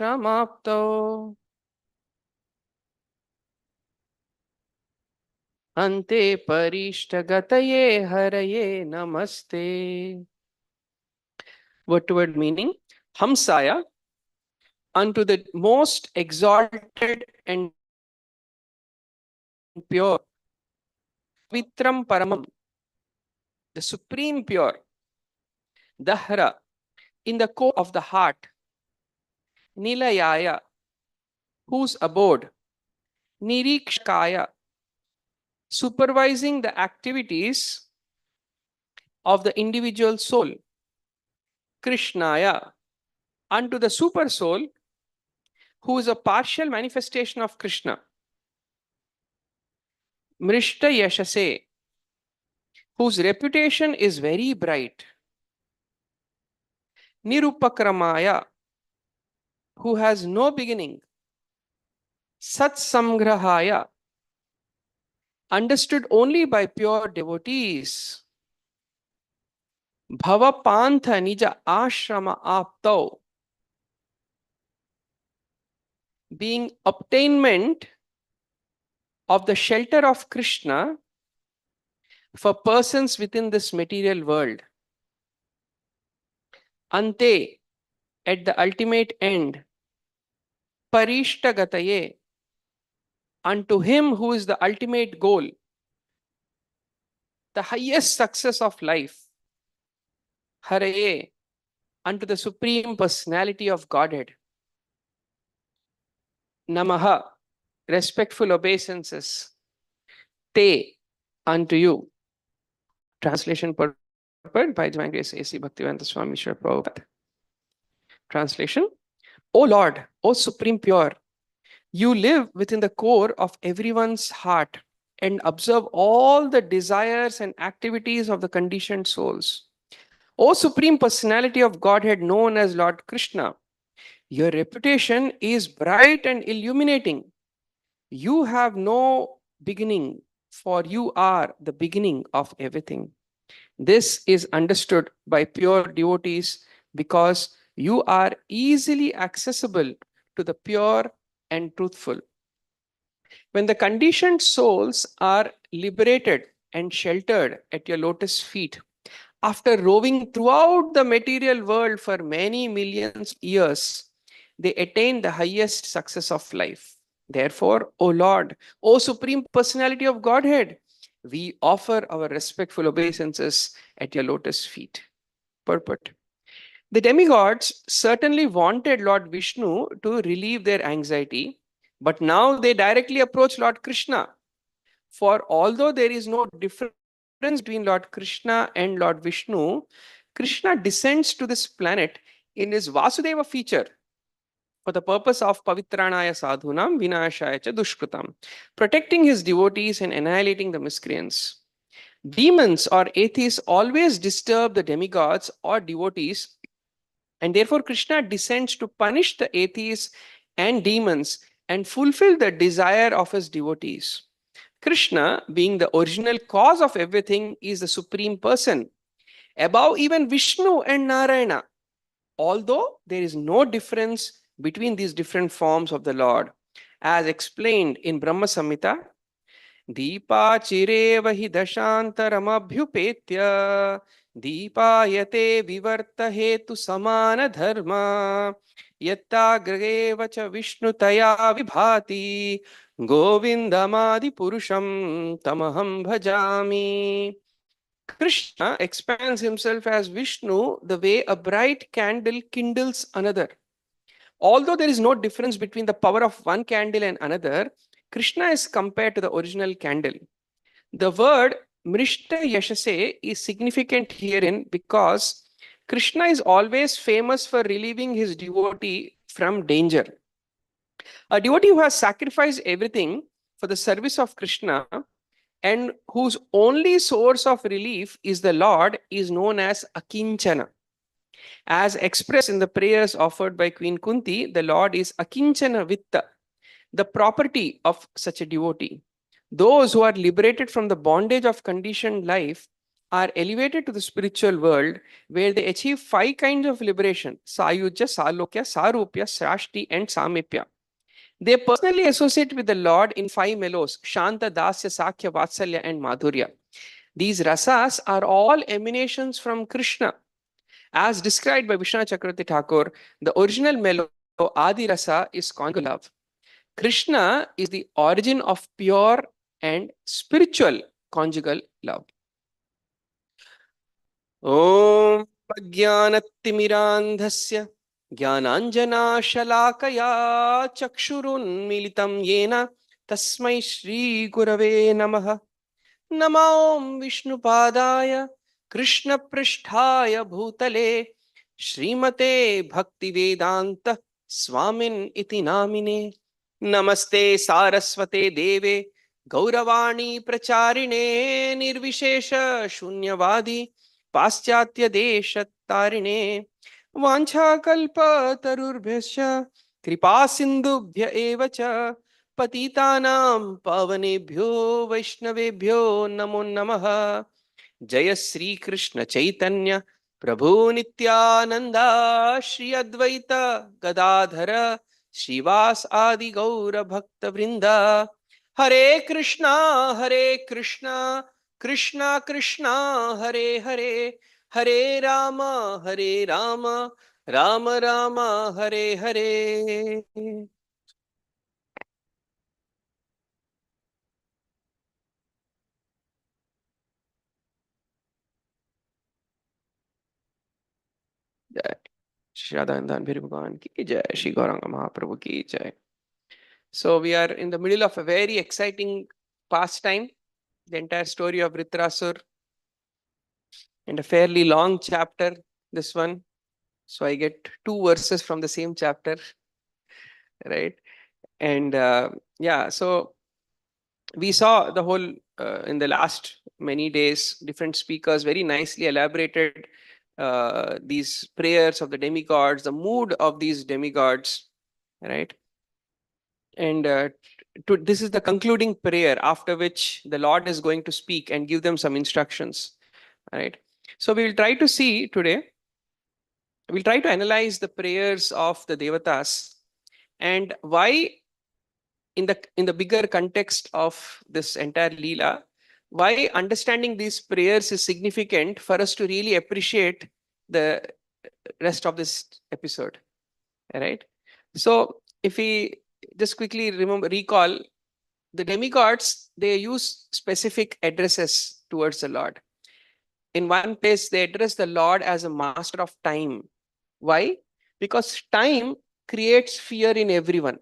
ashramapto ante parishtagataye haraye namaste. Word-to-word meaning: Hamsaya, unto the most exalted and pure, Vitram Paramam, the supreme pure, Dahra, in the core of the heart, Nilayaya, whose abode, Nirikshkaya, supervising the activities of the individual soul, Krishnaya, unto the super soul, who is a partial manifestation of Krishna, Mrishta Yashase, whose reputation is very bright, Nirupakramaya, who has no beginning, Sat Samgrahaya, understood only by pure devotees, Bhavapantha Nija Ashrama Aptau, being obtainment of the shelter of Krishna for persons within this material world. Ante, at the ultimate end, Parishtagataye, unto him who is the ultimate goal, the highest success of life, Haraye, unto the Supreme Personality of Godhead. Namaha, respectful obeisances. Te, unto you. Translation purport by Divine Grace A.C. Bhaktivedanta Swami Srila Prabhupada. Translation: O Lord, O Supreme Pure, you live within the core of everyone's heart and observe all the desires and activities of the conditioned souls. O Supreme Personality of Godhead known as Lord Krishna, your reputation is bright and illuminating. You have no beginning, for you are the beginning of everything. This is understood by pure devotees because you are easily accessible to the pure and truthful. When the conditioned souls are liberated and sheltered at your lotus feet, after roving throughout the material world for many millions of years, they attain the highest success of life. Therefore, O Lord, O Supreme Personality of Godhead, we offer our respectful obeisances at your lotus feet. Purport: the demigods certainly wanted Lord Vishnu to relieve their anxiety, but now they directly approach Lord Krishna. For although there is no difference between Lord Krishna and Lord Vishnu, Krishna descends to this planet in his Vasudeva feature for the purpose of Pavitranaya Sadhunam Vinashaya Cha Dushkritam, protecting his devotees and annihilating the miscreants. Demons or atheists always disturb the demigods or devotees, and therefore Krishna descends to punish the atheists and demons and fulfill the desire of his devotees. Krishna, being the original cause of everything, is the supreme person, above even Vishnu and Narayana, although there is no difference between these different forms of the Lord. As explained in Brahma Samhita, Deepa chireva hi dashantaramabhyupetya Deepayate vivarta hetu samana dharma Yattagrageva cha vishnutaya vibhati Govindamadi purusham tamaham bhajami. Krishna expands himself as Vishnu the way a bright candle kindles another. Although there is no difference between the power of one candle and another, Krishna is compared to the original candle. The word Mrishta Yashase is significant herein because Krishna is always famous for relieving his devotee from danger. A devotee who has sacrificed everything for the service of Krishna and whose only source of relief is the Lord is known as Akinchana. As expressed in the prayers offered by Queen Kunti, the Lord is Akinchana Vitta, the property of such a devotee. Those who are liberated from the bondage of conditioned life are elevated to the spiritual world where they achieve 5 kinds of liberation: Sayujya, Salokya, Sarupya, Srashti, and Samipya. They personally associate with the Lord in 5 mellows: Shanta, Dasya, Sakya, Vatsalya, and Madhurya. These rasas are all emanations from Krishna. As described by Vishnu Chakravarti Thakur, the original mellow Adi Rasa is conjugal love. Krishna is the origin of pure and spiritual conjugal love. Om Ajnanattimirandhasya Jnananjanashalakaya Chakshurunmilitam Yena Tasmai Shri Gurave Namaha. Namo Vishnupadaya Krishna Pristhaya Bhutale Srimate Bhaktivedanta Swamin iti namine. Namaste Saraswate Deve Gauravani Pracharine Nirvishesha Shunyavadi Paschatya Deshattarine Vancha Kalpa Tarurbhyascha Kripa Sindhubhya Evacha Patitanam Pavanebhyo Vaishnavebhyo Namo Namaha. Jaya Sri Krishna Chaitanya Prabhu Nityananda Shri Advaita Gadadhara Shivas Adi Gaura Bhakta Vrinda. Hare Krishna Krishna Krishna Hare Hare, Hare Rama Rama Rama Hare Hare. Jai Shri Radha Bhiri Bhagavan ki jai, Shri Gauranga Mahaprabhu ki jai. So we are in the middle of a very exciting pastime, the entire story of Vritrasur, and a fairly long chapter, this one. So I get 2 verses from the same chapter, right? And yeah, so we saw the whole in the last many days, different speakers very nicely elaborated these prayers of the demigods, the mood of these demigods, right? And this is the concluding prayer, after which the Lord is going to speak and give them some instructions, right? So we will try to see today, we'll try to analyze the prayers of the devatas and why, in the bigger context of this entire Leela, why understanding these prayers is significant for us to really appreciate the rest of this episode, right? So if we just quickly recall, the demigods, they use specific addresses towards the Lord. In one place, they address the Lord as a master of time. Why? Because time creates fear in everyone,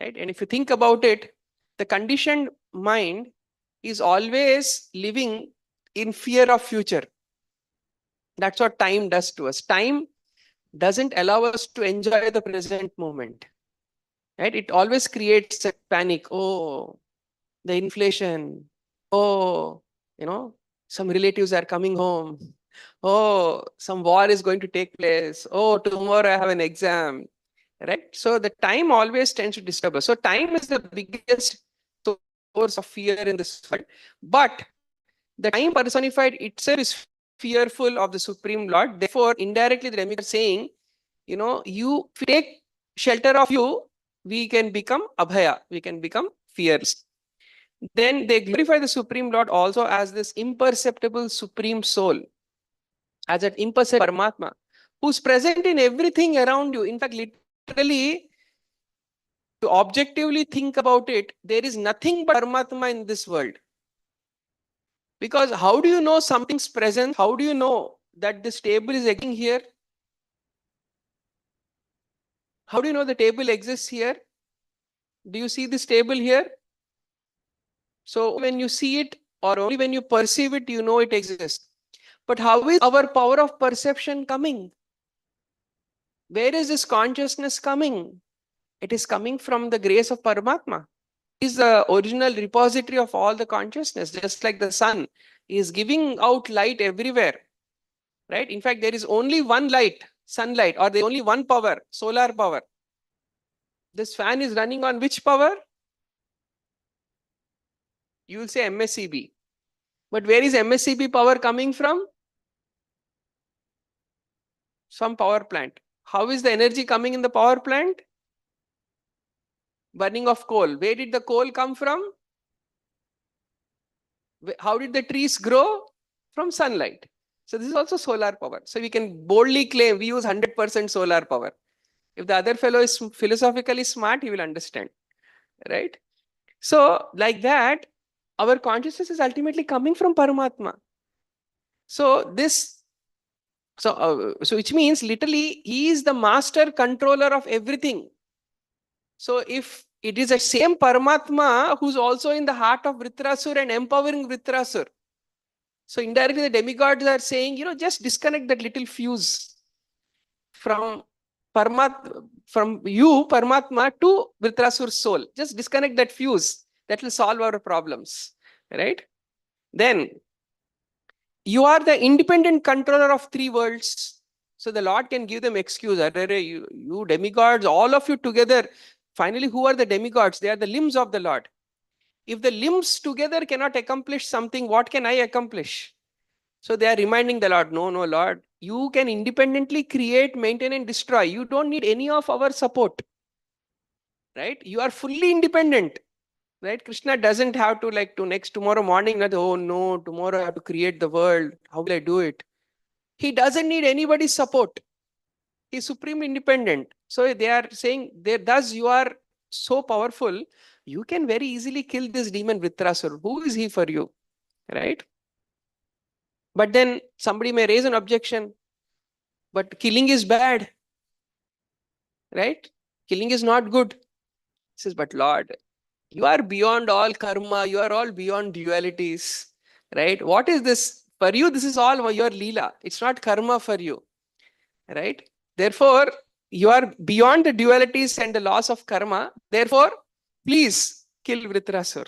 right? And if you think about it, the conditioned mind is always living in fear of future. That's what time does to us. Time doesn't allow us to enjoy the present moment, right? It always creates a panic. Oh, the inflation. Oh, some relatives are coming home. Oh, some war is going to take place. Oh, tomorrow I have an exam, right? So the time always tends to disturb us. So time is the biggest source of fear in this world. But the time personified itself is fearful of the Supreme Lord. Therefore, indirectly, the demigods are saying, if we take shelter of you, we can become abhaya, we can become fearless. Then they glorify the Supreme Lord also as this imperceptible Supreme Soul, as that imperceptible Paramatma, who's present in everything around you. In fact, literally, to objectively think about it, there is nothing but Paramatma in this world. Because how do you know something's present? How do you know that this table is existing here? How do you know the table exists here? Do you see this table here? So when you see it, or only when you perceive it, you know it exists. But how is our power of perception coming? Where is this consciousness coming? It is coming from the grace of Paramatma. He is the original repository of all the consciousness, just like the sun is giving out light everywhere, right? In fact, there is only one light, sunlight, or there is only one power, solar power. This fan is running on which power? You will say MSCB. But where is MSCP power coming from? Some power plant. How is the energy coming in the power plant? Burning of coal. Where did the coal come from? How did the trees grow? From sunlight. So this is also solar power. So we can boldly claim we use 100% solar power. If the other fellow is philosophically smart, he will understand, right? So like that, our consciousness is ultimately coming from Paramatma. So so which means literally he is the master controller of everything. So if it is a same Paramatma who's also in the heart of Vritrasur and empowering Vritrasur. So indirectly the demigods are saying, just disconnect that little fuse from you, Paramatma, to Vritrasur's soul. Just disconnect that fuse. That will solve our problems, right? Then you are the independent controller of three worlds. So the Lord can give them excuse. You demigods, all of you together. Finally, who are the demigods? They are the limbs of the Lord. If the limbs together cannot accomplish something, what can I accomplish? So they are reminding the Lord, no, Lord, you can independently create, maintain, and destroy. You don't need any of our support, right? You are fully independent, right? Krishna doesn't have to tomorrow morning, oh no, tomorrow I have to create the world. How will I do it? He doesn't need anybody's support. He's supremely independent. So they are saying, thus you are so powerful, you can very easily kill this demon Vritrasur. Who is he for you, right? But then somebody may raise an objection, but killing is bad, right? Killing is not good. He says, but Lord, you are beyond all karma. You are all beyond dualities, right? What is this? For you, this is all your Lila. It's not karma for you, right? Therefore, you are beyond the dualities and the laws of karma. Therefore, please kill Vritrasur,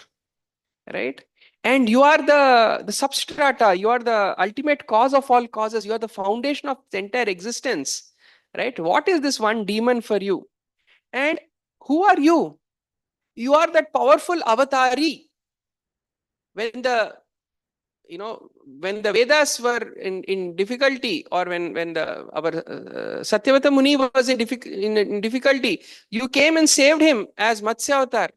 right? And you are the substrata. You are the ultimate cause of all causes. You are the foundation of the entire existence, right? What is this one demon for you? And who are you? You are that powerful avatari. When the when the Vedas were in difficulty, or when our Satyavata Muni was in difficulty, you came and saved him as Matsya Avatar.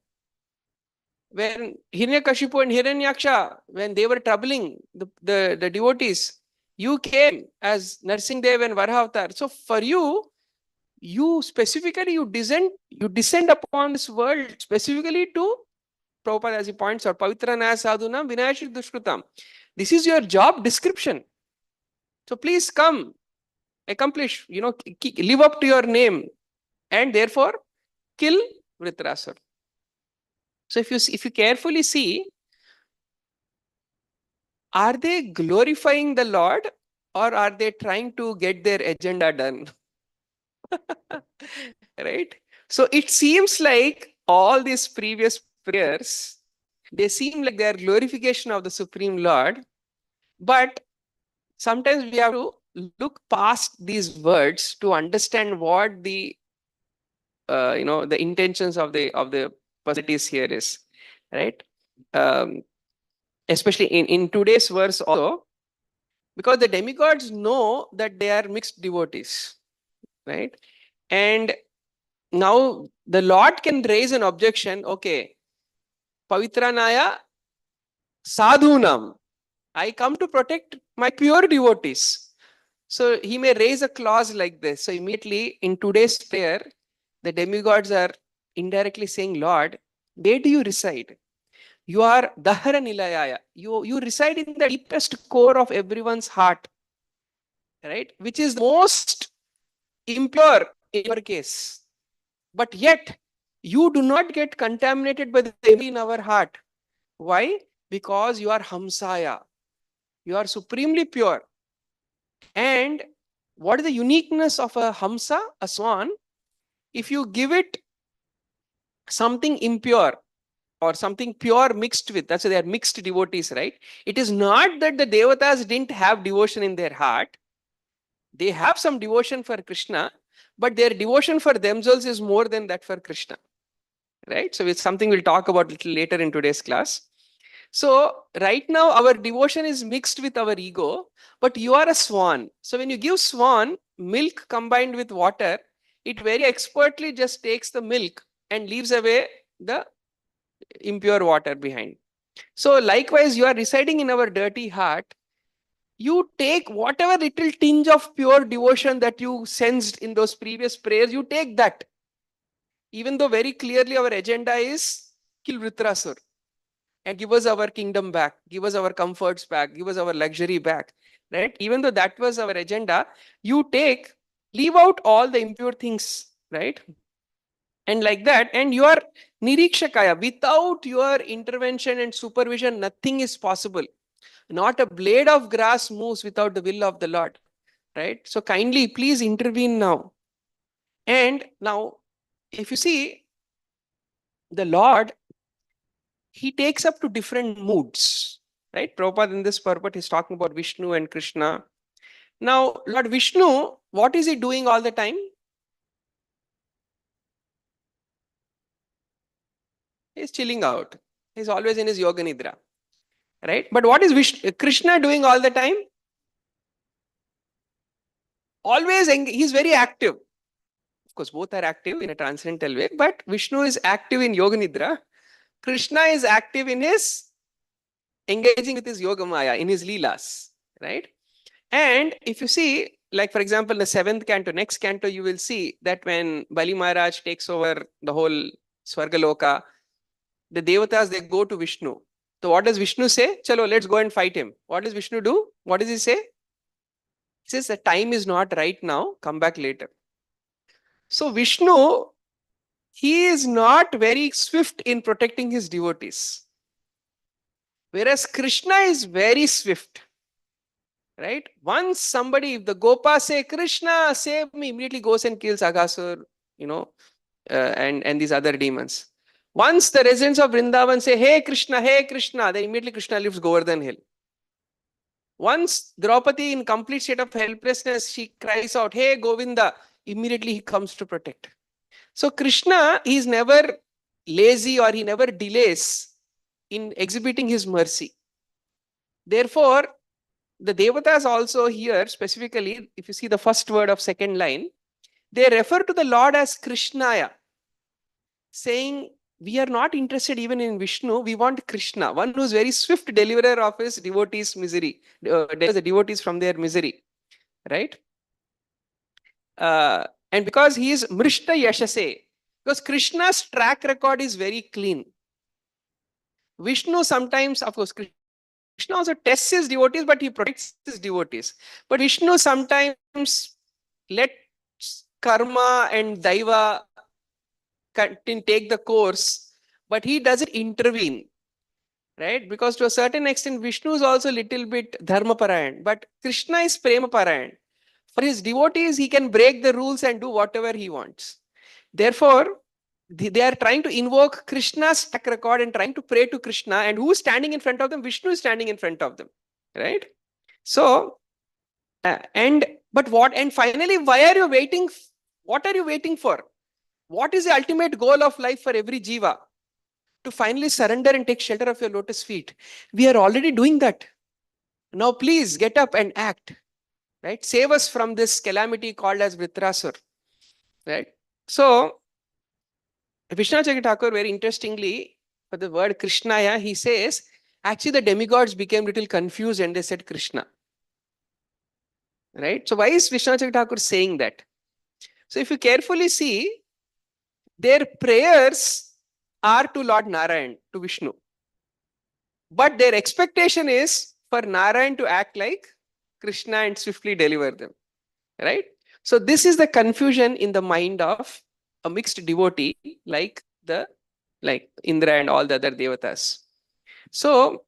When Hiranyakashipu and Hiranyaksha, when they were troubling the devotees, you came as Narsinghdev and Varaha Avatar. So for you specifically, you descend upon this world specifically to, Prabhupada as he points out, Pavitra Naya Sadhunam Vinayashri Dushkrutam. This is your job description. So please come, accomplish, live up to your name, and therefore kill Vritrasur. So if you carefully see, are they glorifying the Lord, or are they trying to get their agenda done? Right? So it seems like all these previous prayers, they seem like they are glorification of the Supreme Lord, but sometimes we have to look past these words to understand what the the intentions of the personalities here is, right? Especially in today's verse also, because the demigods know that they are mixed devotees, right? And now the Lord can raise an objection. Okay, Pavitranaya Sadhunam, I come to protect my pure devotees. So he may raise a clause like this. So immediately in today's prayer, the demigods are indirectly saying, Lord, where do you reside? You are Dahara Nilayaya. You reside in the deepest core of everyone's heart, right? Which is the most impure in your case. But yet, you do not get contaminated by the evil in our heart. Why? Because you are Hamsaya. You are supremely pure. And what is the uniqueness of a Hamsa, a swan? If you give it something impure or something pure mixed with, that's why they are mixed devotees, right? It is not that the Devatas didn't have devotion in their heart. They have some devotion for Krishna, but their devotion for themselves is more than that for Krishna, right? So it's something we'll talk about a little later in today's class. So right now our devotion is mixed with our ego, but you are a swan. So when you give swan milk combined with water, it very expertly just takes the milk and leaves away the impure water behind. So likewise, you are residing in our dirty heart. You take whatever little tinge of pure devotion that you sensed in those previous prayers, you take that. Even though very clearly our agenda is kill Vritrasur and give us our kingdom back, give us our comforts back, give us our luxury back, right? Even though that was our agenda, you take, leave out all the impure things, right? And like that, and you are nirikshakaya. Without your intervention and supervision, nothing is possible. Not a blade of grass moves without the will of the Lord, right? So kindly, please intervene now. And now, if you see, the Lord, he takes up to different moods, right? Prabhupada in this purport is talking about Vishnu and Krishna. Now, Lord Vishnu, what is he doing all the time? He's chilling out. He's always in his yoga nidra, right? But what is Krishna doing all the time? Always, he's very active. Of course, both are active in a transcendental way, but Vishnu is active in yoga nidra. Krishna is active in his engaging with his yoga maya, in his leelas, right? And if you see, like for example, the seventh canto, next canto, you will see that when Bali Maharaj takes over the whole Swargaloka, the Devatas, they go to Vishnu. So what does Vishnu say? Chalo, let's go and fight him. What does Vishnu do? What does he say? He says the time is not right now, come back later. So Vishnu, he is not very swift in protecting his devotees. Whereas Krishna is very swift. Right? Once somebody, if the Gopa say, Krishna, save me, immediately goes and kills Aghasur, and these other demons. Once the residents of Vrindavan say, hey Krishna, then immediately Krishna lifts Govardhan hill. Once Draupadi, in complete state of helplessness, she cries out, hey Govinda, immediately he comes to protect. So Krishna, he is never lazy or he never delays in exhibiting his mercy. Therefore, the Devatas also here, specifically, if you see the first word of second line, they refer to the Lord as Krishnaya, saying, we are not interested even in Vishnu, we want Krishna, one who is very swift deliverer of his devotees' misery, delivers the devotees from their misery, right? And because he is Mrishta Yashase, because Krishna's track record is very clean. Vishnu sometimes, of course, Krishna also tests his devotees, but he protects his devotees. But Vishnu sometimes lets karma and daiva take the course, but he doesn't intervene, right? Because to a certain extent, Vishnu is also a little bit dharma parayan, but Krishna is prema parayan. For his devotees, he can break the rules and do whatever he wants. Therefore, they are trying to invoke Krishna's track record and trying to pray to Krishna. And who's standing in front of them? Vishnu is standing in front of them, right? So, and finally, why are you waiting? What are you waiting for? What is the ultimate goal of life for every jiva? To finally surrender and take shelter of your lotus feet. We are already doing that. Now, please get up and act, right? Save us from this calamity called as Vritrasur, right? So, Vishnacharya Thakur, very interestingly, for the word Krishnaya, he says, actually the demigods became a little confused and they said Krishna. Right? So why is Vishnacharya Thakur saying that? So if you carefully see, their prayers are to Lord Narayan, to Vishnu. But their expectation is for Narayan to act like Krishna and swiftly deliver them. Right? So this is the confusion in the mind of a mixed devotee like Indra and all the other devatas. So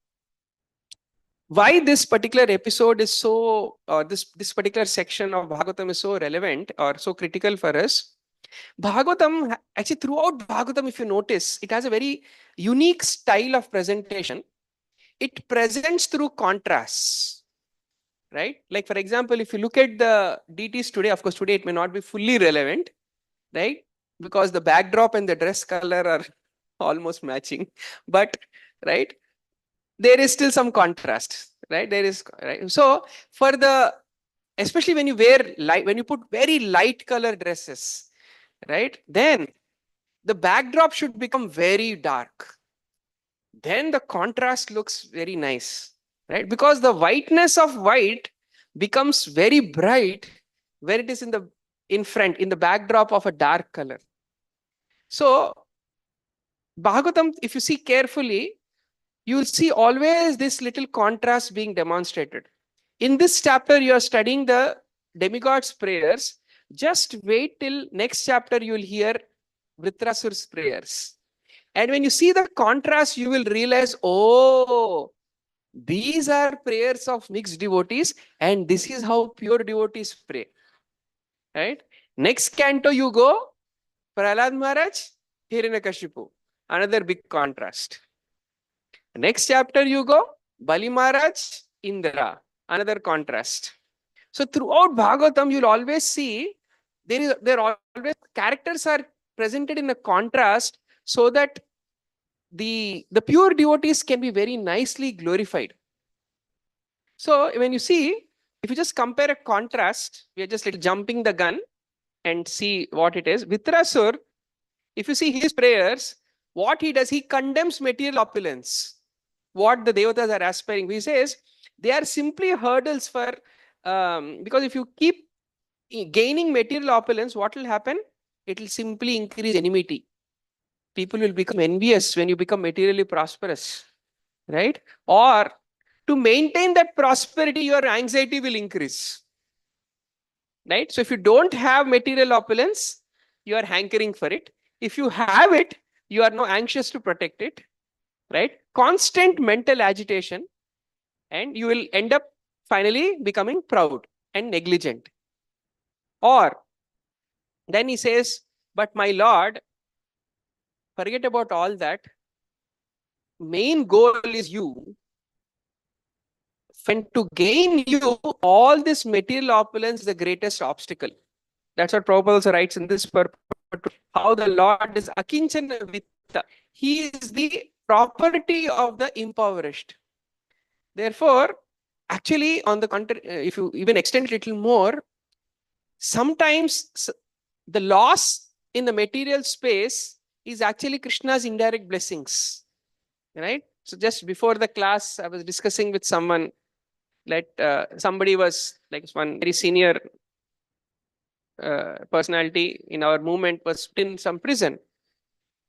why this particular episode is so, this particular section of Bhagavatam is so relevant or so critical for us? Bhagavatam, actually throughout Bhagavatam, if you notice, it has a very unique style of presentation. It presents through contrasts, right? Like for example, if you look at the deities today, of course, today it may not be fully relevant, right? Because the backdrop and the dress color are almost matching, but right. there is still some contrast, right? There is, right? So for the, especially when you wear light, when you put very light color dresses, right? Then the backdrop should become very dark. Then the contrast looks very nice, right? Because the whiteness of white becomes very bright when it is in the in front, in the backdrop of a dark color. So Bhagavatam, if you see carefully, you will see always this little contrast being demonstrated. In this chapter, you are studying the demigod's prayers. Just wait till next chapter, you will hear Vritrasur's prayers. And when you see the contrast, you will realize, oh, these are prayers of mixed devotees, and this is how pure devotees pray. Right? Next canto, you go, Prahlad Maharaj, Hiranyakashipu. Another big contrast. Next chapter you go, Bali Maharaj, Indra, another contrast. So throughout Bhagavatam, you'll always see there always characters are presented in a contrast so that the pure devotees can be very nicely glorified. So when you see, if you just compare a contrast, we are just little jumping the gun and see what it is. Vitrasur, if you see his prayers, what he does, he condemns material opulence. What the devatas are aspiring. He says they are simply hurdles for, because if you keep gaining material opulence, what will happen? It will simply increase enmity. People will become envious when you become materially prosperous, right? Or to maintain that prosperity, your anxiety will increase, right? So if you don't have material opulence, you are hankering for it. If you have it, you are now anxious to protect it, right? Constant mental agitation, and you will end up finally becoming proud and negligent. Or then he says, but my Lord, forget about all that. Main goal is you. When to gain you, all this material opulence is the greatest obstacle. That's what Prabhupada also writes in this purport, how the Lord is akinchana vitta. He is the property of the impoverished. Therefore, actually, on the contrary, if you even extend it a little more, sometimes the loss in the material space is actually Krishna's indirect blessings, right? So just before the class, I was discussing with someone that somebody was like one very senior personality in our movement was in some prison.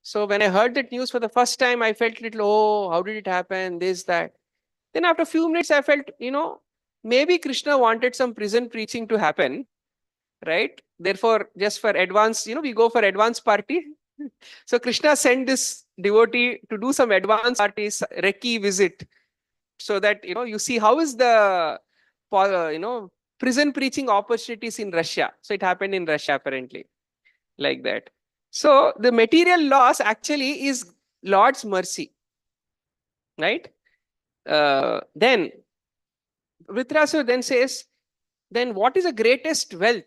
So when I heard that news for the first time, I felt a little, oh, how did it happen? This, that. Then after a few minutes, I felt, maybe Krishna wanted some prison preaching to happen, right? Therefore, just for advance, we go for advance party. So Krishna sent this devotee to do some advance parties, recce visit, so that, you see how is the, prison preaching opportunities in Russia. So it happened in Russia, apparently, like that. So the material loss actually is Lord's mercy, right? Then Vritrasu then says, then what is the greatest wealth?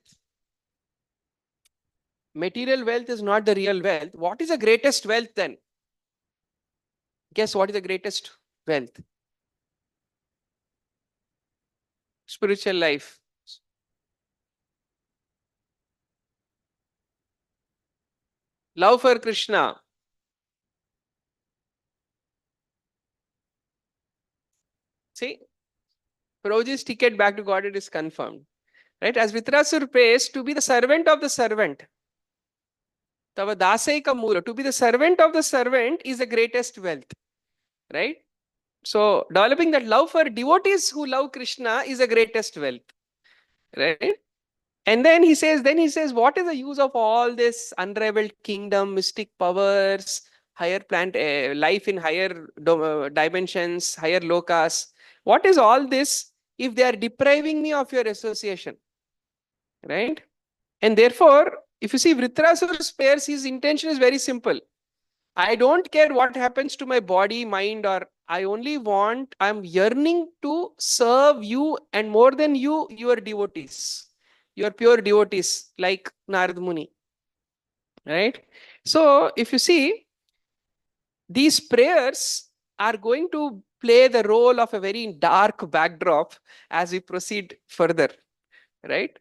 Material wealth is not the real wealth. What is the greatest wealth then? Guess what is the greatest wealth? Spiritual life. Love for Krishna. See, Prabhuji's ticket back to Godhead is confirmed. Right? As Vitrasur prays, to be the servant of the servant. Tava dasaika mula. To be the servant of the servant is the greatest wealth. Right? So developing that love for devotees who love Krishna is the greatest wealth. Right? And then he says, what is the use of all this unraveled kingdom, mystic powers, higher plant life in higher dimensions, higher lokas? What is all this if they are depriving me of your association? Right? And therefore, if you see Vritrasur's prayers, his intention is very simple. I don't care what happens to my body, mind, or I'm yearning to serve you, and more than you, your devotees, your pure devotees like Narad Muni. Right? So if you see these prayers, are going to play the role of a very dark backdrop as we proceed further, right?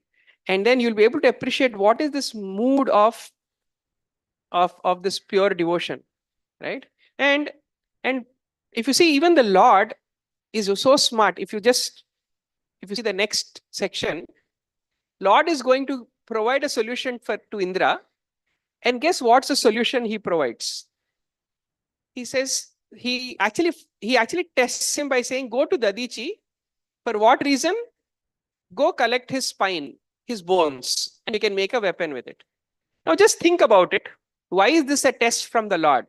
And then you'll be able to appreciate what is this mood of this pure devotion, right? And and if you see, even the Lord is so smart. If you see the next section, Lord is going to provide a solution to Indra, and guess what's the solution he provides? He says he actually tests him by saying, go to Dadichi. For what reason? Go collect his spine, his bones, and you can make a weapon with it. Now just think about it. Why is this a test from the Lord?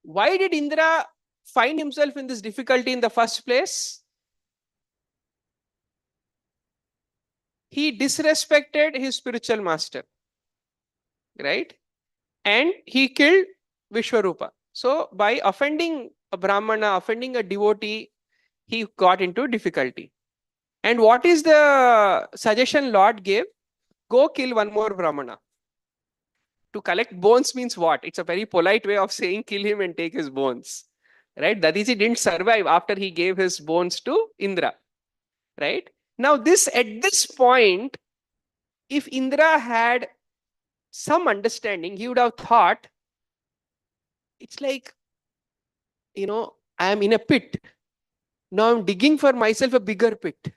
Why did Indra find himself in this difficulty in the first place? He disrespected his spiritual master, right? And he killed Vishwarupa. So by offending a Brahmana, offending a devotee, he got into difficulty. And what is the suggestion Lord gave? Go kill one more Brahmana. To collect bones means what? It's a very polite way of saying kill him and take his bones. Right? Dadiji didn't survive after he gave his bones to Indra. Right? Now at this point, if Indra had some understanding, he would have thought, it's like, I am in a pit. Now I'm digging for myself a bigger pit.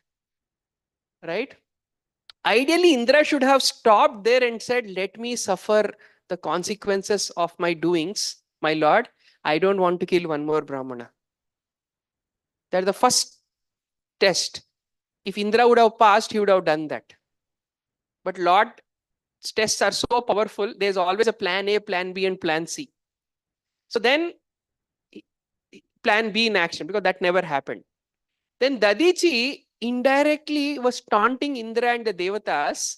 Right? Ideally, Indra should have stopped there and said, let me suffer the consequences of my doings, my Lord. I don't want to kill one more Brahmana. That's the first test. If Indra would have passed, he would have done that. But Lord's tests are so powerful, there's always a plan A, plan B, and plan C. So then, plan B in action, because that never happened. Then Dadichi indirectly was taunting Indra and the Devatas.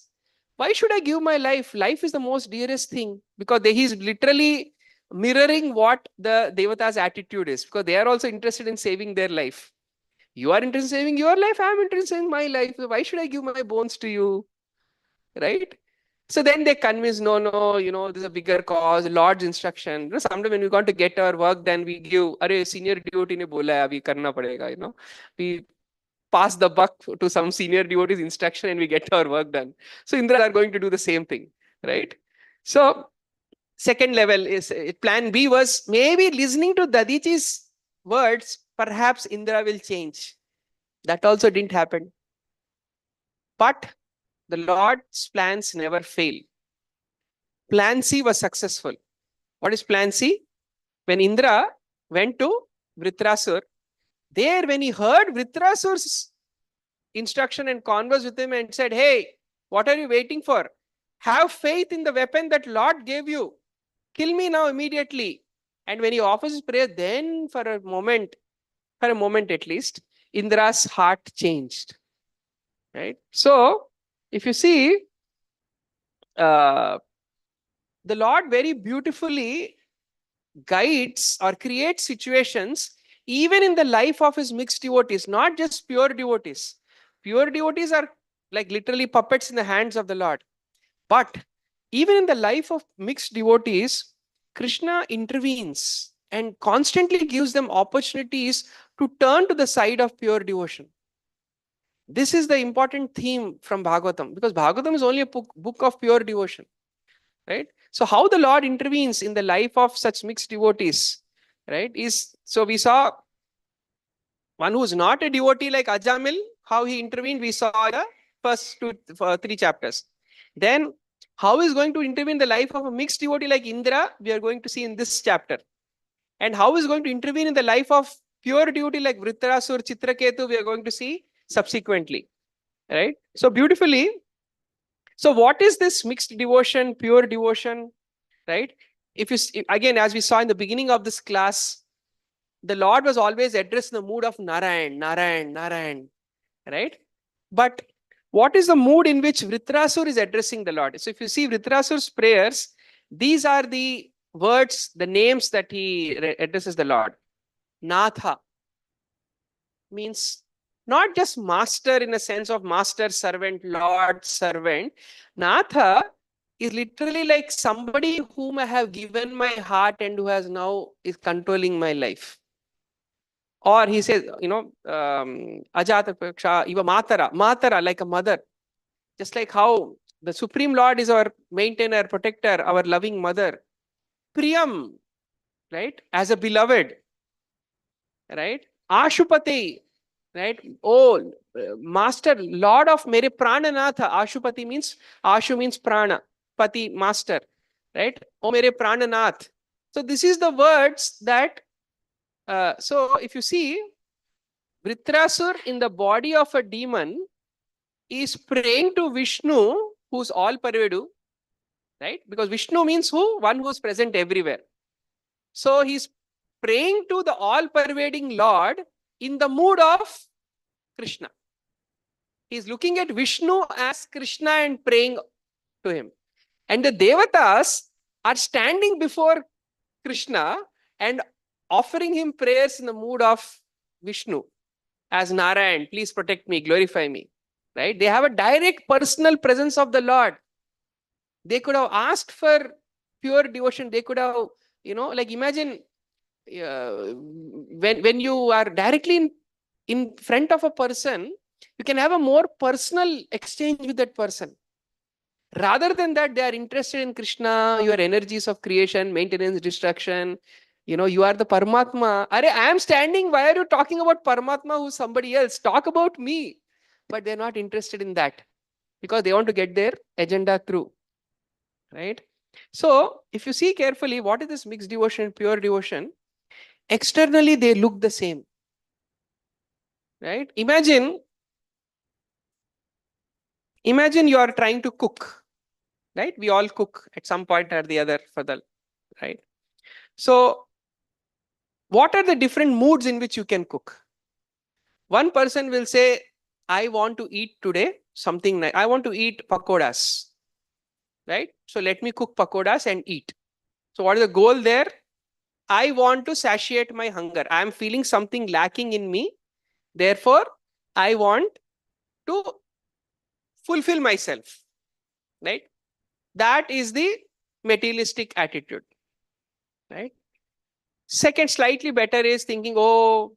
Why should I give my life? Life is the most dearest thing. Because he's literally mirroring what the Devatas' attitude is. Because they are also interested in saving their life. You are interested in saving your life. I am interested in saving my life. Why should I give my bones to you? Right? So then they convince, no, there's a bigger cause, Lord's instruction. Sometimes when we want to get our work done, we give, senior devotee ne bola hai, abhi karna padega, We pass the buck to some senior devotee's instruction and we get our work done. So Indra are going to do the same thing, right? So second level is, plan B was maybe listening to Dadichi's words, perhaps Indra will change. That also didn't happen. But the Lord's plans never fail. Plan C was successful. What is plan C? When Indra went to Vritrasur, there when he heard Vritrasur's instruction and conversed with him and said, hey, what are you waiting for? Have faith in the weapon that Lord gave you. Kill me now immediately. And when he offers his prayer, then for a moment at least, Indra's heart changed. Right? So, if you see, the Lord very beautifully guides or creates situations even in the life of his mixed devotees, not just pure devotees. Pure devotees are like literally puppets in the hands of the Lord. But even in the life of mixed devotees, Krishna intervenes and constantly gives them opportunities to turn to the side of pure devotion. This is the important theme from Bhagavatam, because Bhagavatam is only a book of pure devotion. Right? So how the Lord intervenes in the life of such mixed devotees, right? So we saw one who is not a devotee like Ajamil, how he intervened, we saw the first 3 chapters. Then how he is going to intervene in the life of a mixed devotee like Indra, we are going to see in this chapter. And how he is going to intervene in the life of pure devotee like Vritrasur, Chitraketu, we are going to see subsequently. Right? So beautifully. So what is this mixed devotion, pure devotion? Right? Again, as we saw in the beginning of this class, the Lord was always addressed in the mood of Narayan, Narayan, Narayan. Right? But what is the mood in which Vritrasur is addressing the Lord? So if you see Vritrasur's prayers, these are the words, the names that he addresses the Lord. Natha means not just master in a sense of master, servant, Lord, servant. Natha is literally like somebody whom I have given my heart and who has now is controlling my life. Or he says, Ajata Paksha, Iva Matara, Matara, like a mother. Just like how the Supreme Lord is our maintainer, protector, our loving mother. Priyam, right? As a beloved, right? Ashupati, right? Oh, master, Lord of Mere Prananatha. Ashupati means, Ashu means prana, Pati, master, right? Oh, Mere Prananath. So this is the words that, so if you see, Vritrasur in the body of a demon is praying to Vishnu, who's all Parvedu, right? Because Vishnu means who? One who's present everywhere. So he's praying to the all-pervading Lord in the mood of Krishna. He's looking at Vishnu as Krishna and praying to him. And the Devatas are standing before Krishna and offering him prayers in the mood of Vishnu as Narayan, please protect me, glorify me. Right? They have a direct personal presence of the Lord. They could have asked for pure devotion. They could have, like imagine when you are directly in front of a person, you can have a more personal exchange with that person. Rather than that, they are interested in Krishna, your energies of creation, maintenance, destruction. You are the Paramatma. Are I am standing. Why are you talking about Paramatma who's somebody else? Talk about me. But they're not interested in that because they want to get their agenda through. Right? So, if you see carefully, what is this mixed devotion, pure devotion? Externally, they look the same. Right? Imagine you are trying to cook. Right? We all cook at some point or the other for the, right? So, what are the different moods in which you can cook? One person will say, I want to eat today something nice. I want to eat pakoras. Right? So, let me cook pakoras and eat. So, what is the goal there? I want to satiate my hunger. I am feeling something lacking in me. Therefore, I want to fulfill myself. Right? That is the materialistic attitude. Right? Second, slightly better is thinking, oh,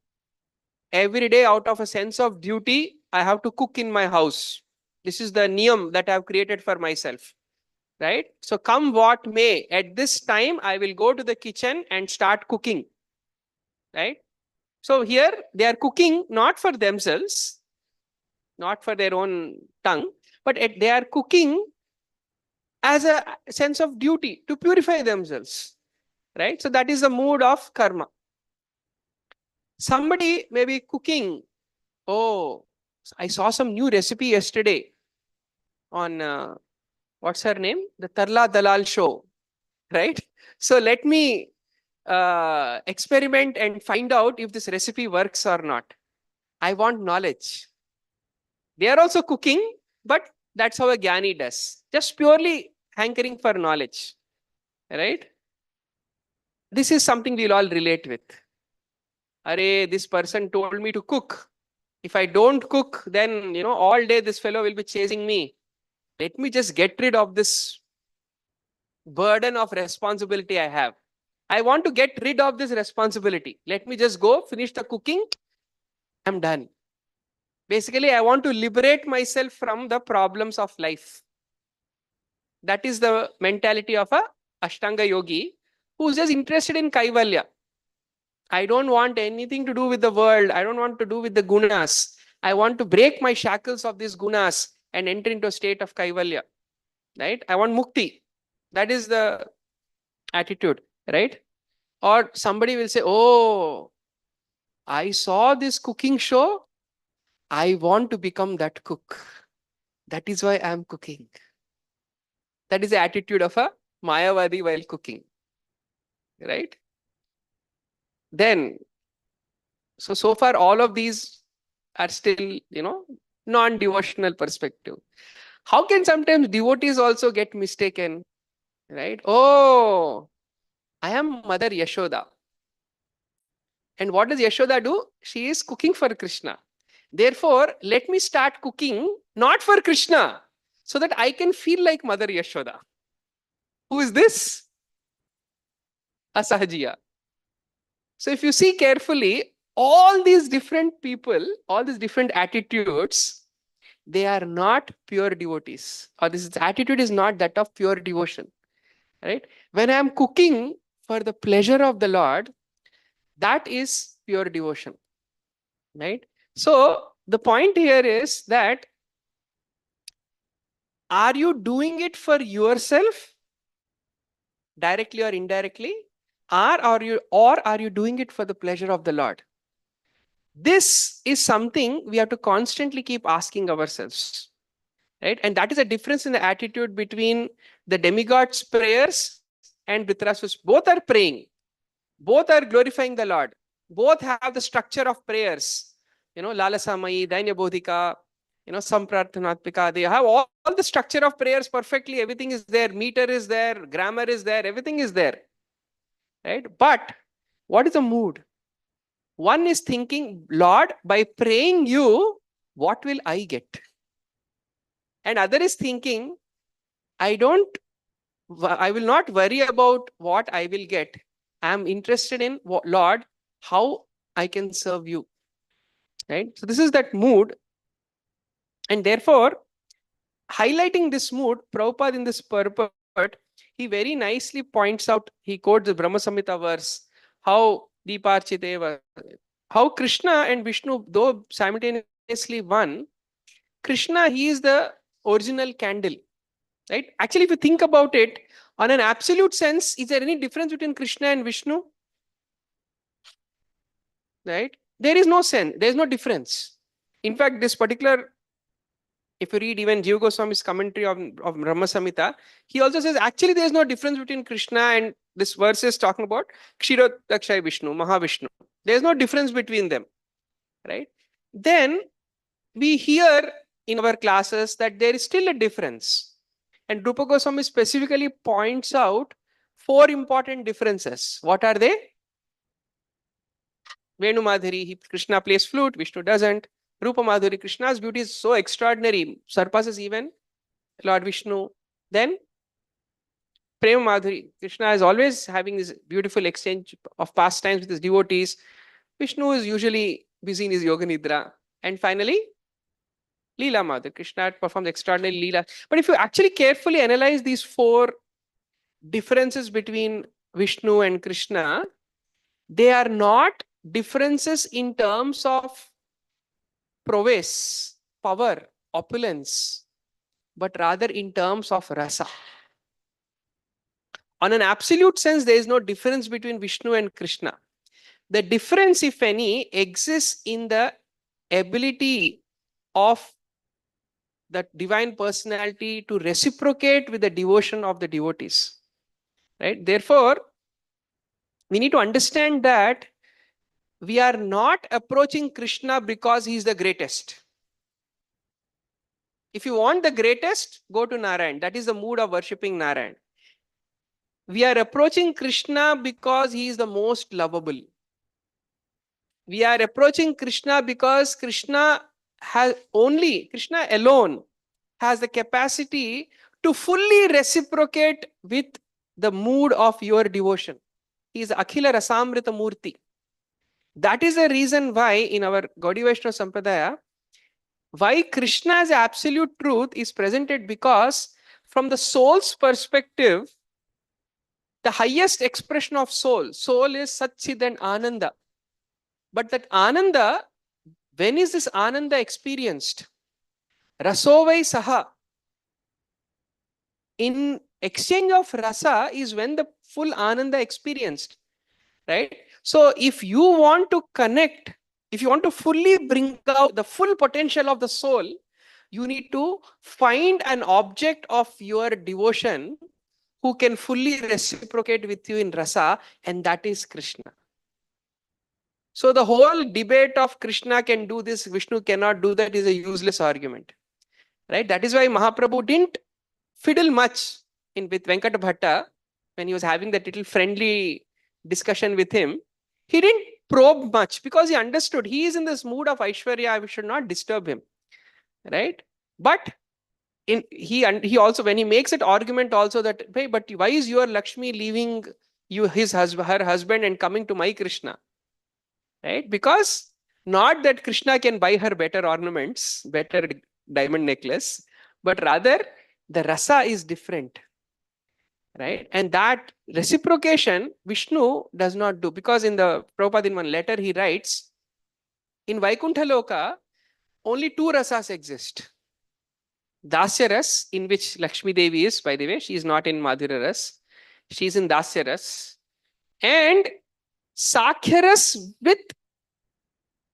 every day out of a sense of duty, I have to cook in my house. This is the niyam that I have created for myself. Right? So come what may, at this time, I will go to the kitchen and start cooking. Right? So here they are cooking not for themselves, not for their own tongue, but they are cooking as a sense of duty to purify themselves. Right? So that is the mood of karma. Somebody may be cooking. Oh, I saw some new recipe yesterday on what's her name? The Tarla Dalal show. Right? So let me experiment and find out if this recipe works or not. I want knowledge. They are also cooking, but that's how a Gyani does. Just purely hankering for knowledge. Right? This is something we'll all relate with. Arey, this person told me to cook. If I don't cook, then, all day this fellow will be chasing me. Let me just get rid of this burden of responsibility I have. I want to get rid of this responsibility. Let me just go finish the cooking. I'm done. Basically, I want to liberate myself from the problems of life. That is the mentality of a Ashtanga yogi who's just interested in Kaivalya. I don't want anything to do with the world. I don't want to do with the gunas. I want to break my shackles of these gunas and enter into a state of Kaivalya. Right? I want mukti. That is the attitude. Right? Or somebody will say, oh, I saw this cooking show. I want to become that cook. That is why I am cooking. That is the attitude of a Mayavadi while cooking. Right? Then, so far all of these are still, non-devotional perspective. How can sometimes devotees also get mistaken? Right? Oh, I am Mother Yashoda. And what does Yashoda do? She is cooking for Krishna. Therefore, let me start cooking not for Krishna, so that I can feel like Mother Yashoda. Who is this? Asahajiya. So if you see carefully, all these different people, all these different attitudes, they are not pure devotees, or this attitude is not that of pure devotion, right? When I am cooking for the pleasure of the Lord, that is pure devotion, right? So the point here is that, are you doing it for yourself, directly or indirectly, or are you doing it for the pleasure of the Lord? This is something we have to constantly keep asking ourselves, right? And that is a difference in the attitude between the demigod's prayers and Dhritarashtra's. Both are praying, both are glorifying the Lord, both have the structure of prayers, Lalasamayi, Dainya Bodhika, Samprarthanatmika. They have all the structure of prayers perfectly. Everything is there, meter is there, grammar is there, everything is there, right? But what is the mood? One is thinking, Lord, by praying you, what will I get? And other is thinking, I will not worry about what I will get. I am interested in, Lord, how I can serve you. Right? So this is that mood. And therefore, highlighting this mood, Prabhupada in this purport, he very nicely points out, he quotes the Brahma Samhita verse, how Krishna and Vishnu, though simultaneously one, Krishna, he is the original candle. Right? Actually, if you think about it, on an absolute sense, is there any difference between Krishna and Vishnu? Right? There is no sense. There is no difference. In fact, this particular, if you read even Jiva Goswami's commentary of Brahma Samhita, he also says actually there is no difference between Krishna and this verse is talking about Kshirodakshay Vishnu, Mahavishnu. There is no difference between them. Right? Then we hear in our classes that there is still a difference. And Rupa Goswami specifically points out 4 important differences. What are they? Venu Madhuri, Krishna plays flute, Vishnu doesn't. Rupa Madhuri, Krishna's beauty is so extraordinary, surpasses even Lord Vishnu. Then Prema Madhuri, Krishna is always having this beautiful exchange of pastimes with his devotees. Vishnu is usually busy in his yoga nidra. And finally, Lila Madhuri, Krishna performs extraordinary Lila. But if you actually carefully analyze these 4 differences between Vishnu and Krishna, they are not differences in terms of prowess, power, opulence, but rather in terms of rasa. On an absolute sense, there is no difference between Vishnu and Krishna. The difference, if any, exists in the ability of the divine personality to reciprocate with the devotion of the devotees. Right? Therefore, we need to understand that we are not approaching Krishna because he is the greatest. If you want the greatest, go to Narayan. That is the mood of worshipping Narayan. We are approaching Krishna because he is the most lovable. We are approaching Krishna because Krishna alone has the capacity to fully reciprocate with the mood of your devotion. He is Akhila Rasamrita Murti. That is the reason why in our Gaudiya Vaishnava Sampradaya, why Krishna as absolute truth is presented, because from the soul's perspective, the highest expression of soul is Satchid and Ananda. But that Ananda, when is this Ananda experienced? Rasovai Saha. In exchange of rasa is when the full Ananda experienced. Right? So if you want to connect, if you want to fully bring out the full potential of the soul, you need to find an object of your devotion who can fully reciprocate with you in rasa, and that is Krishna. So the whole debate of Krishna can do this, Vishnu cannot do that, is a useless argument. Right? That is why Mahaprabhu didn't fiddle much with Venkata Bhatta when he was having that little friendly discussion with him. He didn't probe much because he understood he is in this mood of Aishwarya, we should not disturb him. Right? But he also, when he makes it argument also that, hey, but why is your Lakshmi leaving you, her husband, and coming to my Krishna? Right? Because not that Krishna can buy her better ornaments, better diamond necklace, but rather the rasa is different. Right? And that reciprocation Vishnu does not do, because in the Prabhupada, in one letter, he writes, in Vaikuntha Loka, only two rasas exist. Dasya ras, in which Lakshmi Devi is, by the way, she is not in Madhurya ras. She is in Dasya ras. And Sakhya ras with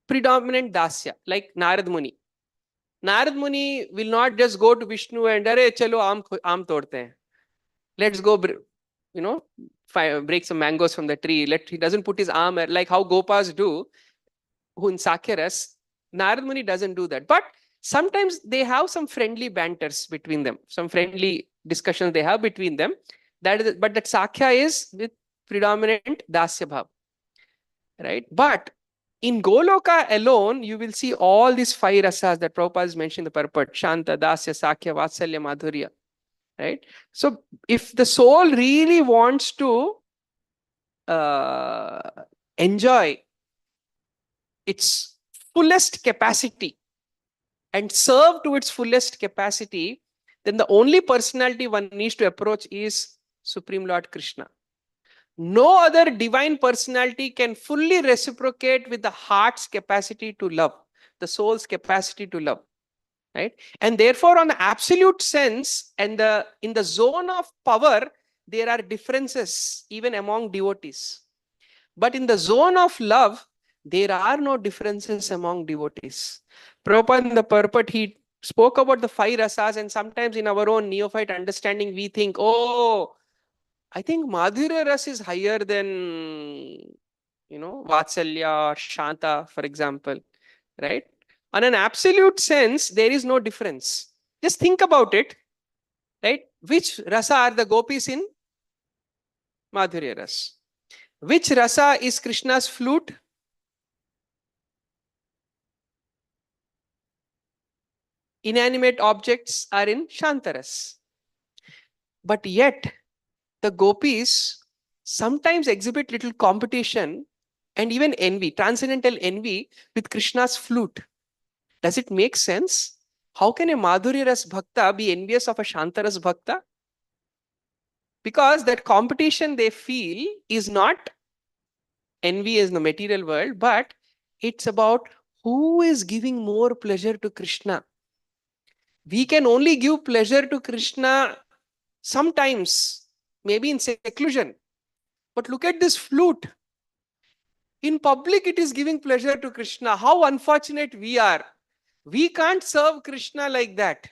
predominant Dasya, like Narad Muni. Narad Muni will not just go to Vishnu and, "Arey, chalo, aam todte hain. Let's go, break some mangoes from the tree." He doesn't put his arm like how Gopas do, who in Sakyaras. Narad Muni doesn't do that. But sometimes they have some friendly banters between them, some friendly discussions they have between them. But that Sakya is with predominant Dasya Bhav. Right? But in Goloka alone, you will see all these five rasas that Prabhupada has mentioned in the purport: Shanta, Dasya, Sakya, Vatsalya, Madhurya. Right? So if the soul really wants to enjoy its fullest capacity and serve to its fullest capacity, then the only personality one needs to approach is Supreme Lord Krishna. No other divine personality can fully reciprocate with the heart's capacity to love, the soul's capacity to love. Right? And therefore, on the absolute sense and in the zone of power, there are differences even among devotees. But in the zone of love, there are no differences among devotees. Prabhupada in the purport, he spoke about the five rasas, and sometimes in our own neophyte understanding, we think, oh, I think Madhurya ras is higher than, Vatsalya or Shanta, for example. Right? On an absolute sense, there is no difference. Just think about it. Right? Which rasa are the gopis in? Madhurya ras. Which rasa is Krishna's flute? Inanimate objects are in Shantaras. But yet, the gopis sometimes exhibit little competition and even envy, transcendental envy with Krishna's flute. Does it make sense? How can a Madhurya Ras Bhakta be envious of a Shantaras Bhakta? Because that competition they feel is not envy in the material world, but it's about who is giving more pleasure to Krishna. We can only give pleasure to Krishna sometimes, maybe in seclusion. But look at this flute. In public, it is giving pleasure to Krishna. How unfortunate we are. We can't serve Krishna like that.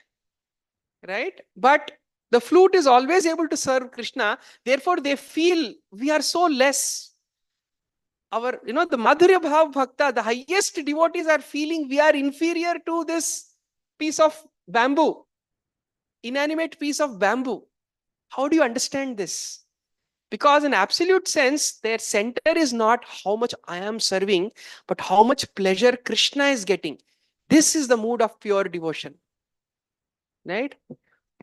Right? But the flute is always able to serve Krishna. Therefore, they feel we are so less. The Madhurya Bhav Bhakta, the highest devotees are feeling we are inferior to this piece of bamboo, inanimate piece of bamboo. How do you understand this? Because in absolute sense, their center is not how much I am serving, but how much pleasure Krishna is getting. This is the mood of pure devotion. Right?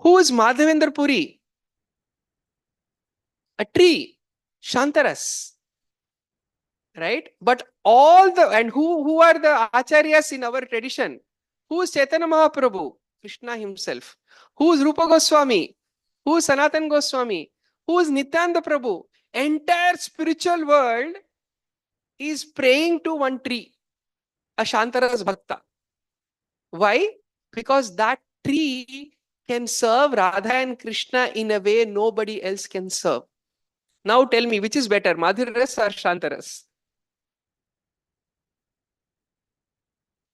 Who is Madhavendra Puri? A tree, Shantaras. Right? But who are the acharyas in our tradition? Who is Chaitanya Mahaprabhu? Krishna himself. Who is Rupa Goswami? Who is Sanatan Goswami? Who is Nityananda Prabhu? Entire spiritual world is praying to one tree, a Shantaras Bhakta. Why? Because that tree can serve Radha and Krishna in a way nobody else can serve. Now tell me, which is better, Madhurya Ras or Shantaras?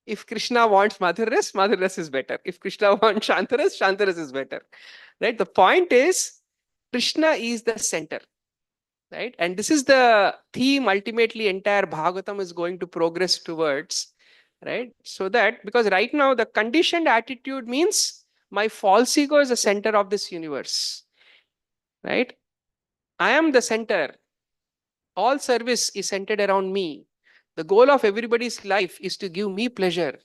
If Krishna wants Madhurya Ras is better. If Krishna wants Shantaras is better. Right? The point is, Krishna is the center. Right? And this is the theme ultimately entire Bhagavatam is going to progress towards. Right? So that, because right now the conditioned attitude means my false ego is the center of this universe. Right? I am the center. All service is centered around me. The goal of everybody's life is to give me pleasure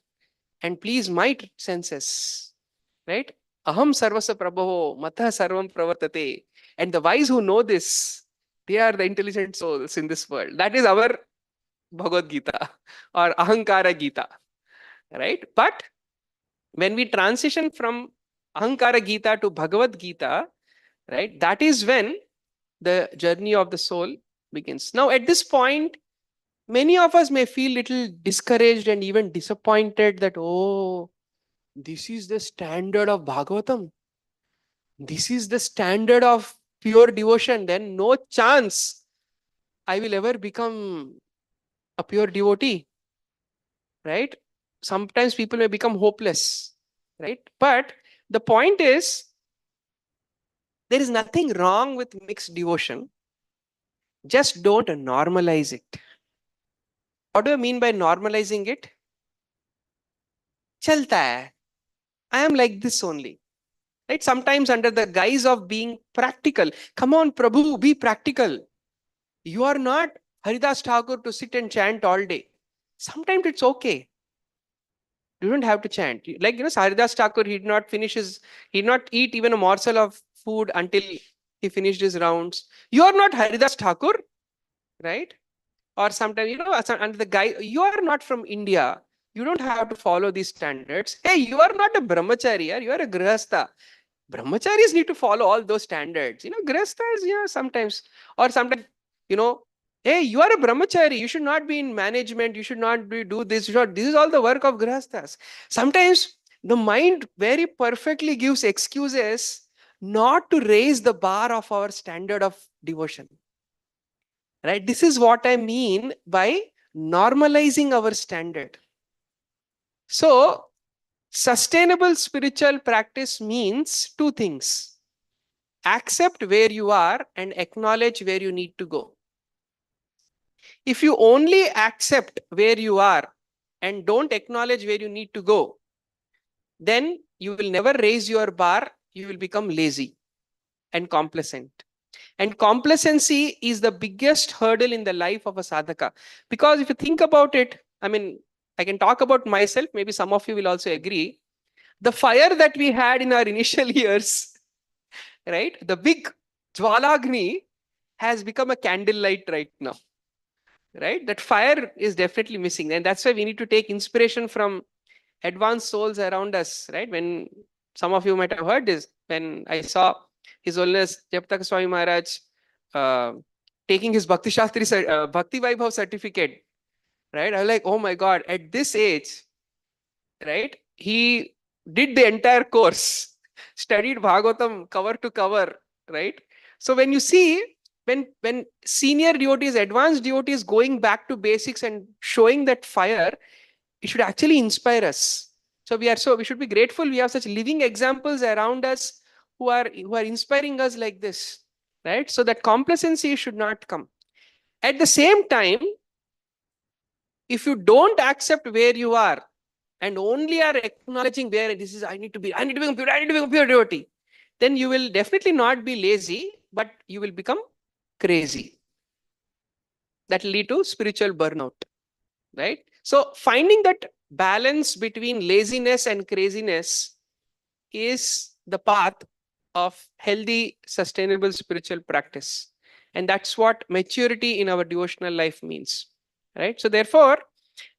and please my senses. Right? Aham sarvasya prabhavo, matah sarvam pravartate. And the wise who know this, they are the intelligent souls in this world. That is our Bhagavad Gita or Ahankara Gita, right? But when we transition from Ahankara Gita to Bhagavad Gita, right, that is when the journey of the soul begins. Now, at this point, many of us may feel little discouraged and even disappointed that, oh, this is the standard of Bhagavatam. This is the standard of pure devotion. Then no chance I will ever become a pure devotee, right? Sometimes people may become hopeless, right? But the point is, there is nothing wrong with mixed devotion. Just don't normalize it. What do I mean by normalizing it? Chalta hai. I am like this only. Right? Sometimes under the guise of being practical. Come on, Prabhu, be practical. You are not Haridas Thakur to sit and chant all day. Sometimes it's okay. You don't have to chant. Like, Haridas Thakur, he did not eat even a morsel of food until he finished his rounds. You are not Haridas Thakur, right? Or sometimes, under the guy, you are not from India. You don't have to follow these standards. Hey, you are not a brahmachari, you are a grihastha. Brahmacharis need to follow all those standards. Grihasthas, sometimes. Or sometimes, hey, you are a brahmachari. You should not be in management. You should not do this. This is all the work of grihasthas. Sometimes the mind very perfectly gives excuses not to raise the bar of our standard of devotion. Right? This is what I mean by normalizing our standard. So, sustainable spiritual practice means two things. Accept where you are and acknowledge where you need to go. If you only accept where you are and don't acknowledge where you need to go, then you will never raise your bar. You will become lazy and complacent. And complacency is the biggest hurdle in the life of a sadhaka. Because if you think about it, I can talk about myself, maybe some of you will also agree. The fire that we had in our initial years, right? The big Jwalagni has become a candlelight right now, right? That fire is definitely missing. And that's why we need to take inspiration from advanced souls around us, right? When some of you might have heard this, when I saw His Holiness Japtak Swami Maharaj taking his Bhakti Shastri, Bhakti Vaibhav certificate, right? I was like, oh my God, at this age, right? He did the entire course, studied Bhagavatam cover to cover, right? So when you see, when senior devotees, advanced devotees going back to basics and showing that fire, it should actually inspire us. So we should be grateful we have such living examples around us who are inspiring us like this, right? So that complacency should not come. At the same time, if you don't accept where you are and only are acknowledging where this is, I need to become pure devotee, then you will definitely not be lazy, but you will become crazy. That will lead to spiritual burnout, right? So finding that balance between laziness and craziness is the path of healthy, sustainable spiritual practice. And that's what maturity in our devotional life means, right? So therefore,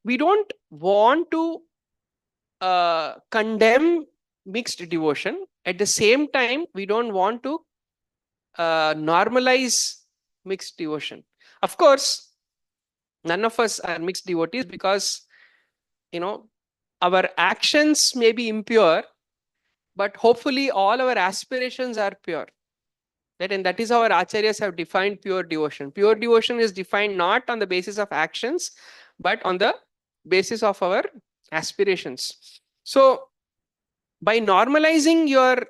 we don't want to condemn mixed devotion. At the same time, we don't want to normalize mixed devotion. Of course, none of us are mixed devotees because, our actions may be impure, but hopefully all our aspirations are pure. Right? And that is how our acharyas have defined pure devotion. Pure devotion is defined not on the basis of actions, but on the basis of our aspirations. So by normalizing your,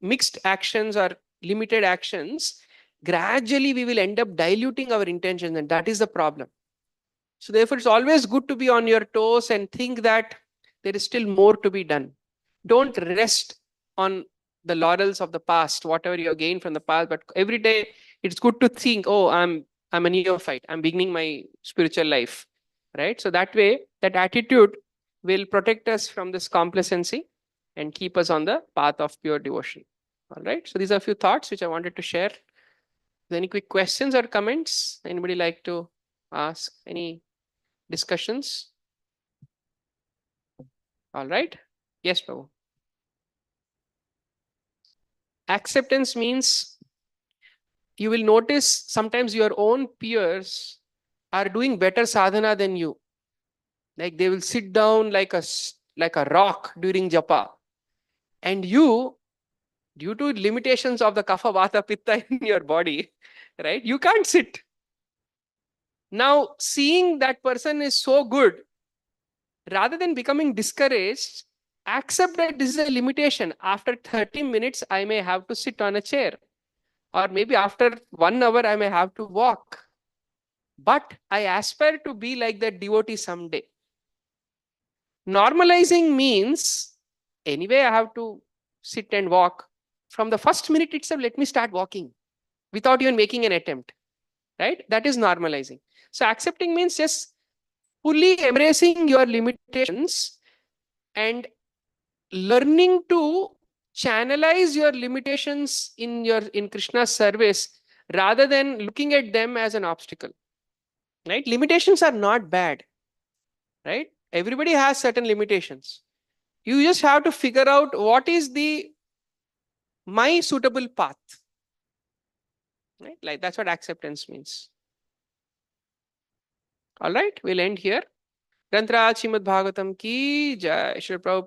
mixed actions or limited actions, gradually we will end up diluting our intentions, and that is the problem. So therefore, it's always good to be on your toes and think that there is still more to be done. Don't rest on the laurels of the past, whatever you gained from the past, but every day it's good to think, oh, I'm a neophyte. I'm beginning my spiritual life, right? So that way, that attitude will protect us from this complacency and keep us on the path of pure devotion. All right. So these are a few thoughts which I wanted to share. Any quick questions or comments? Anybody like to ask? Any discussions? All right. Yes, Prabhu. Acceptance means you will notice sometimes your own peers are doing better sadhana than you. Like they will sit down like a rock during japa, and you, due to limitations of the kapha vata pitta in your body, right, you can't sit. Now seeing that person is so good, rather than becoming discouraged, accept that this is a limitation. After 30 minutes I may have to sit on a chair, or maybe after 1 hour I may have to walk, but I aspire to be like that devotee someday. Normalizing means anyway I have to sit and walk. From the first minute itself, let me start walking without even making an attempt, right? That is normalizing. So accepting means just fully embracing your limitations and learning to channelize your limitations in Krishna's service rather than looking at them as an obstacle, right? Limitations are not bad, right? Everybody has certain limitations. You just have to figure out what is the my suitable path, right? Like that's what acceptance means. All right, we'll end here. Grantraj Srimad Bhagavatam ki jai. Shri Prabhupada